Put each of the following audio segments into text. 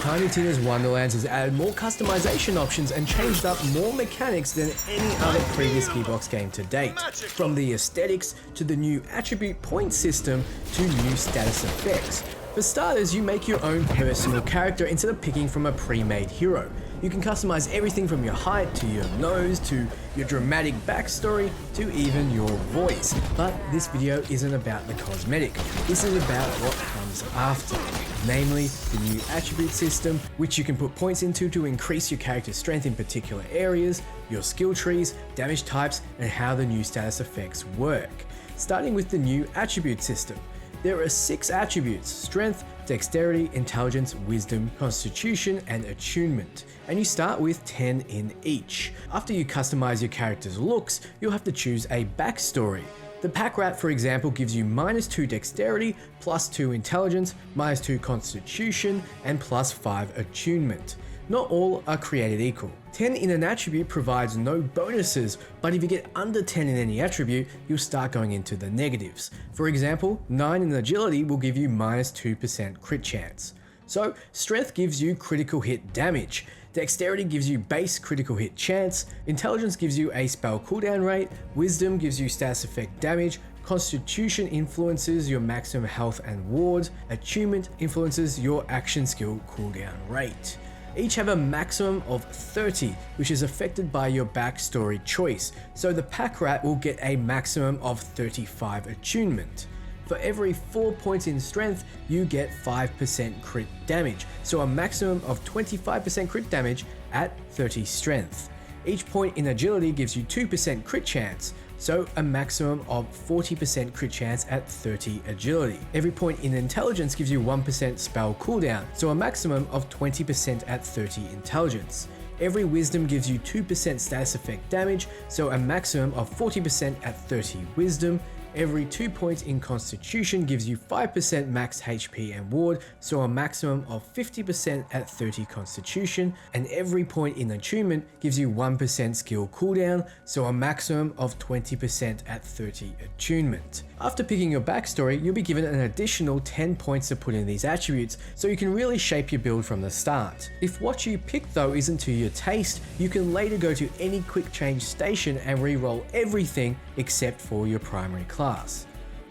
Tiny Tinas Wonderlands has added more customization options and changed up more mechanics than any other previous Gearbox game to date. From the aesthetics to the new attribute point system to new status effects. For starters, you make your own personal character instead of picking from a pre-made hero. You can customize everything from your height to your nose to your dramatic backstory to even your voice. But this video isn't about the cosmetic. This is about what comes after. Namely, the new attribute system, which you can put points into to increase your character's strength in particular areas, your skill trees, damage types, and how the new status effects work. Starting with the new attribute system. There are 6 attributes: strength, dexterity, intelligence, wisdom, constitution, and attunement. And you start with 10 in each. After you customize your character's looks, you'll have to choose a backstory. The pack rat, for example, gives you -2 dexterity, +2 intelligence, -2 constitution, and +5 attunement. Not all are created equal. 10 in an attribute provides no bonuses, but if you get under 10 in any attribute, you'll start going into the negatives. For example, 9 in agility will give you -2% crit chance. So, strength gives you critical hit damage, dexterity gives you base critical hit chance, intelligence gives you a spell cooldown rate, wisdom gives you status effect damage, constitution influences your maximum health and ward, attunement influences your action skill cooldown rate. Each have a maximum of 30, which is affected by your backstory choice, so the pack rat will get a maximum of 35 attunement. For every 4 points in strength, you get 5% crit damage, so a maximum of 25% crit damage at 30 strength. Each point in agility gives you 2% crit chance, so a maximum of 40% crit chance at 30 agility. Every point in intelligence gives you 1% spell cooldown, so a maximum of 20% at 30 intelligence. Every wisdom gives you 2% status effect damage, so a maximum of 40% at 30 wisdom. Every 2 points in constitution gives you 5% max HP and ward, so a maximum of 50% at 30 constitution, and every point in attunement gives you 1% skill cooldown, so a maximum of 20% at 30 attunement. After picking your backstory, you'll be given an additional 10 points to put in these attributes, so you can really shape your build from the start. If what you pick though isn't to your taste, you can later go to any quick change station and re-roll everything except for your primary class.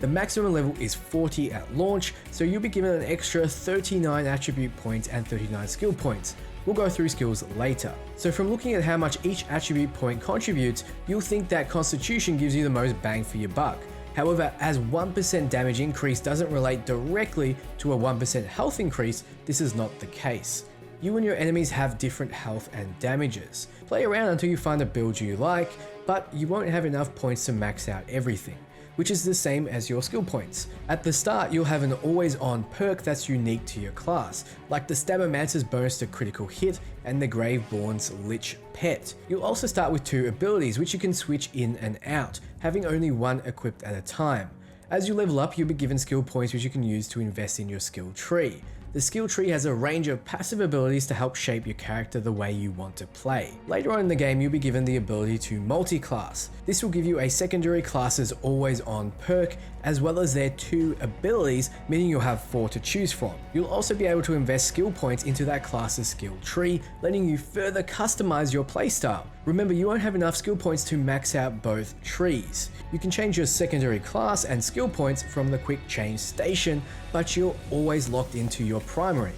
The maximum level is 40 at launch, so you'll be given an extra 39 attribute points and 39 skill points. We'll go through skills later. So from looking at how much each attribute point contributes, you'll think that constitution gives you the most bang for your buck. However, as 1% damage increase doesn't relate directly to a 1% health increase, this is not the case. You and your enemies have different health and damages. Play around until you find a build you like, but you won't have enough points to max out everything, which is the same as your skill points. At the start, you'll have an always on perk that's unique to your class, like the Stabbermancer's bonus to critical hit and the Graveborn's Lich Pet. You'll also start with 2 abilities which you can switch in and out, having only one equipped at a time. As you level up, you'll be given skill points which you can use to invest in your skill tree. The skill tree has a range of passive abilities to help shape your character the way you want to play. Later on in the game, you'll be given the ability to multi-class. This will give you a secondary class's always on perk, as well as their 2 abilities, meaning you'll have 4 to choose from. You'll also be able to invest skill points into that class's skill tree, letting you further customize your playstyle. Remember, you won't have enough skill points to max out both trees. You can change your secondary class and skill points from the quick change station, but you're always locked into your primary.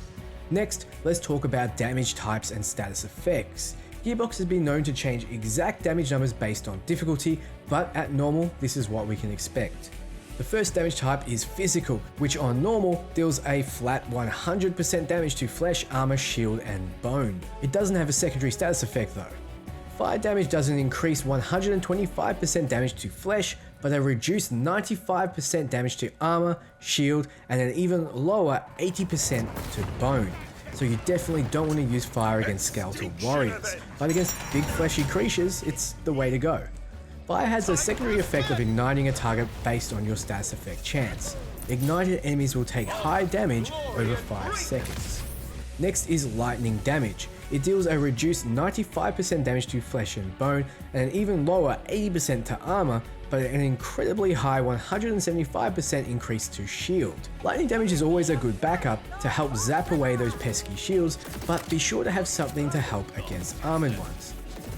Next, let's talk about damage types and status effects. Gearbox has been known to change exact damage numbers based on difficulty, but at normal, this is what we can expect. The first damage type is physical, which on normal deals a flat 100% damage to flesh, armor, shield, and bone. It doesn't have a secondary status effect though. Fire damage does an increased 125% damage to flesh, but a reduced 95% damage to armor, shield, and an even lower 80% to bone. So you definitely don't want to use fire against skeletal warriors, but against big fleshy creatures, it's the way to go. Fire has a secondary effect of igniting a target based on your status effect chance. Ignited enemies will take high damage over 5 seconds. Next is lightning damage. It deals a reduced 95% damage to flesh and bone and an even lower 80% to armor, but an incredibly high 175% increase to shield. Lightning damage is always a good backup to help zap away those pesky shields, but be sure to have something to help against armored ones.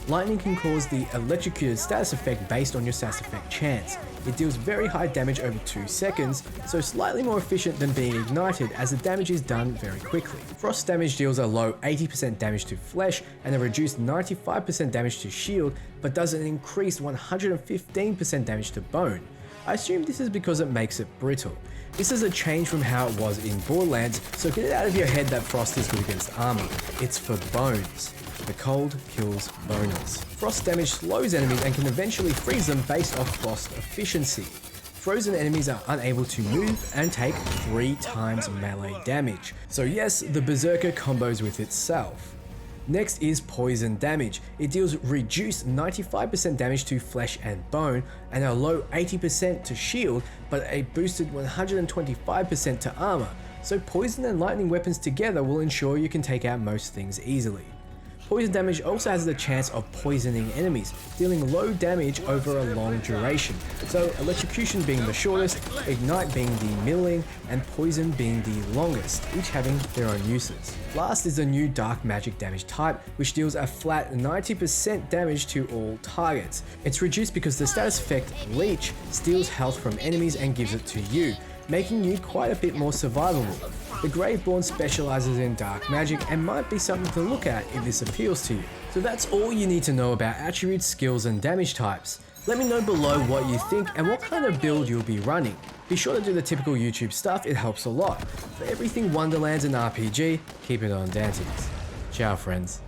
Lightning can cause the electrocuted status effect based on your status effect chance. It deals very high damage over 2 seconds, so slightly more efficient than being ignited as the damage is done very quickly. Frost damage deals a low 80% damage to flesh and a reduced 95% damage to shield, but does an increased 115% damage to bone. I assume this is because it makes it brittle. This is a change from how it was in Borderlands, so get it out of your head that Frost is good against armor. It's for bones. The cold kills boners. Frost damage slows enemies and can eventually freeze them based off frost efficiency. Frozen enemies are unable to move and take 3 times melee damage. So yes, the Berserker combos with itself. Next is poison damage. It deals reduced 95% damage to flesh and bone and a low 80% to shield, but a boosted 125% to armor. So poison and lightning weapons together will ensure you can take out most things easily. Poison damage also has the chance of poisoning enemies, dealing low damage over a long duration, so electrocution being the shortest, ignite being the middling, and poison being the longest, each having their own uses. Last is the new dark magic damage type, which deals a flat 90% damage to all targets. It's reduced because the status effect Leech steals health from enemies and gives it to you, making you quite a bit more survivable. The Graveborn specializes in dark magic and might be something to look at if this appeals to you. So that's all you need to know about attributes, skills, and damage types. Let me know below what you think and what kind of build you'll be running. Be sure to do the typical YouTube stuff, it helps a lot. For everything Wonderlands and RPG, keep it on Dantes. Ciao friends.